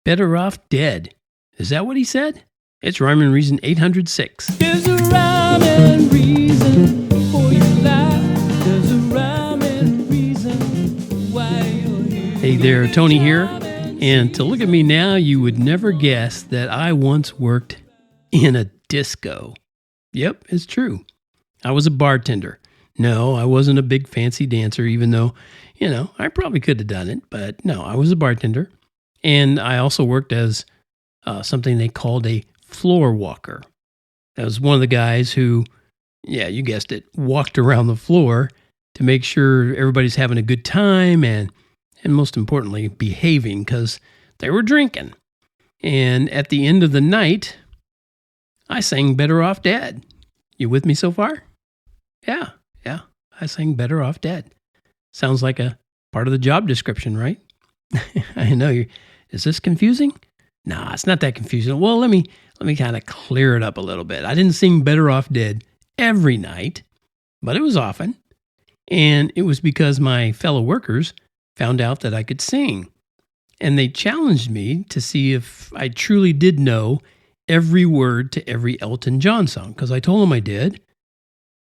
Better off dead. Is that what he said? It's Rhyme and Reason 806. There's a rhyme and reason for your life. There's a rhyme and reason why you're here. Hey there, Tony here. And to look at me now, you would never guess that I once worked in a disco. Yep, it's true. I was a bartender. No, I wasn't a big fancy dancer, even though, I probably could have done it. But no, I was a bartender. And I also worked as something they called a floor walker. That was one of the guys who, yeah, you guessed it, walked around the floor to make sure everybody's having a good time and most importantly, behaving because they were drinking. And at the end of the night, I sang Better Off Dead. You with me so far? Yeah, I sang Better Off Dead. Sounds like a part of the job description, right? I know is this confusing? Nah, it's not that confusing. Well, let me kind of clear it up a little bit. I didn't sing Better Off Dead every night, but it was often. And it was because my fellow workers found out that I could sing. And they challenged me to see if I truly did know every word to every Elton John song, because I told them I did.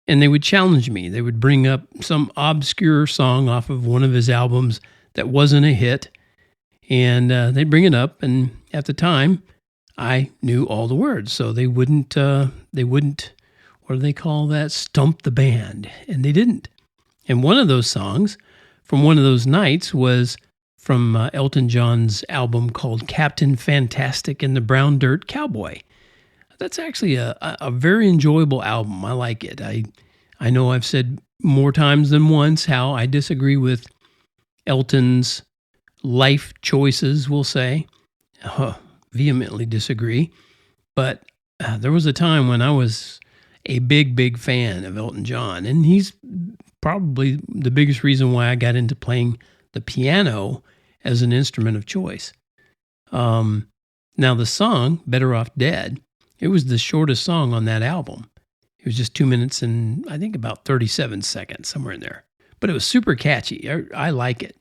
And they would challenge me. They would bring up some obscure song off of one of his albums that wasn't a hit. And they'd bring it up. And at the time, I knew all the words. So they wouldn't, what do they call that? Stump the band. And they didn't. And one of those songs from one of those nights was from Elton John's album called Captain Fantastic and the Brown Dirt Cowboy. That's actually a very enjoyable album. I like it. I know I've said more times than once how I disagree with Elton's life choices, we'll say. Vehemently disagree. But there was a time when I was a big fan of Elton John, and he's probably the biggest reason why I got into playing the piano as an instrument of choice. Now the song, Better Off Dead, it was the shortest song on that album. It was just 2 minutes and I think about 37 seconds, somewhere in there. But it was super catchy. I like it.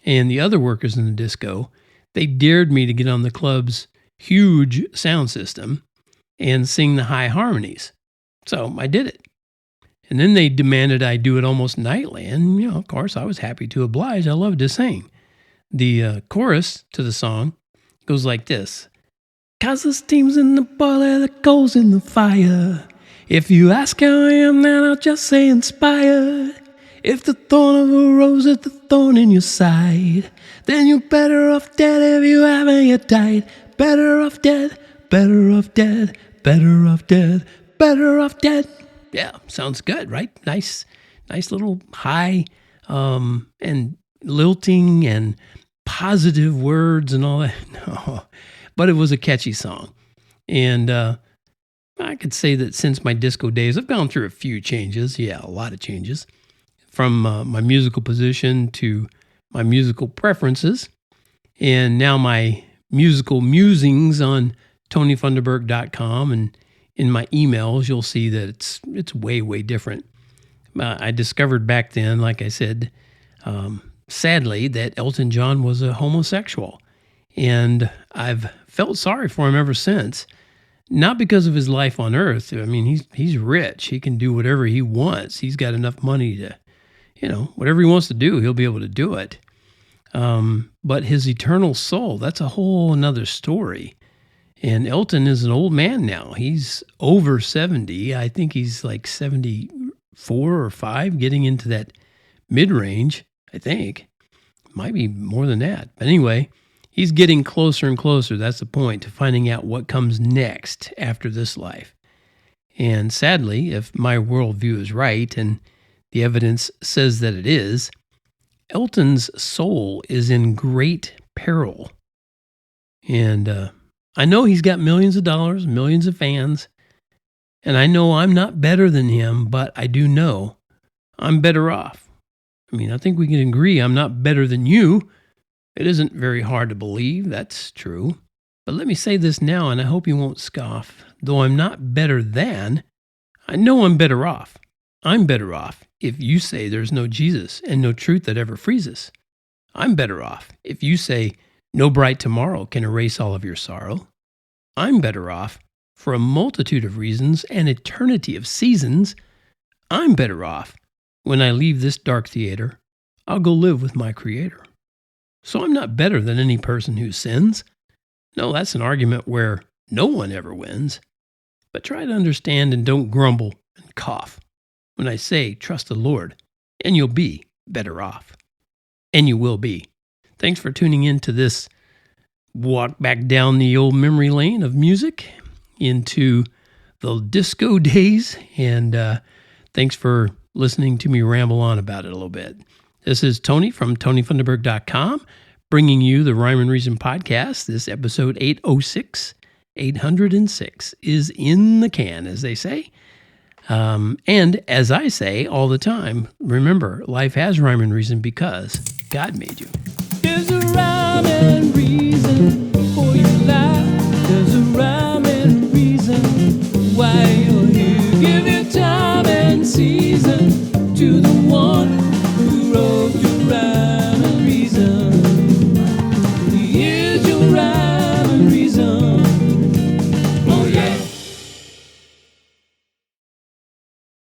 And the other workers in the disco, they dared me to get on the club's huge sound system and sing the high harmonies. So I did it. And then they demanded I do it almost nightly. And, of course, I was happy to oblige. I loved to sing. The chorus to the song goes like this. 'Cause the steam's in the boiler that goes in the fire. If you ask how I am, then I'll just say inspired. If the thorn of a rose is the thorn in your side, then you're better off dead if you haven't yet died. Better off dead, better off dead, better off dead, better off dead. Yeah, sounds good, right? Nice little high and lilting and positive words and all that. No, but it was a catchy song. And I could say that since my disco days, I've gone through a few changes. Yeah, a lot of changes. From my musical position to my musical preferences. And now my musical musings on TonyFunderburk.com, and in my emails, you'll see that it's way different. I discovered back then, like I said, sadly, that Elton John was a homosexual. And I've felt sorry for him ever since. Not because of his life on earth. I mean, he's rich. He can do whatever he wants. He's got enough money to, whatever he wants to do, he'll be able to do it. But his eternal soul, that's a whole another story. And Elton is an old man now. He's over 70. I think he's like 74 or 5, getting into that mid-range, I think. Might be more than that. But anyway, he's getting closer and closer. That's the point, to finding out what comes next after this life. And sadly, if my worldview is right, and the evidence says that it is, Elton's soul is in great peril. And I know he's got millions of dollars, millions of fans, and I know I'm not better than him, but I do know I'm better off. I mean, I think we can agree I'm not better than you. It isn't very hard to believe, that's true. But let me say this now, and I hope you won't scoff. Though I'm not better than, I know I'm better off. I'm better off if you say there's no Jesus and no truth that ever frees us. I'm better off if you say No bright tomorrow can erase all of your sorrow. I'm better off for a multitude of reasons, an eternity of seasons. I'm better off when I leave this dark theater. I'll go live with my Creator. So I'm not better than any person who sins. No, that's an argument where no one ever wins. But try to understand and don't grumble and cough when I say trust the Lord, and you'll be better off. And you will be. Thanks for tuning in to this walk back down the old memory lane of music into the disco days. And thanks for listening to me ramble on about it a little bit. This is Tony from TonyFunderburk.com, bringing you the Rhyme and Reason podcast. This episode 806, 806 is in the can, as they say. And as I say all the time, remember, life has rhyme and reason because God made you. There's a rhyme and reason.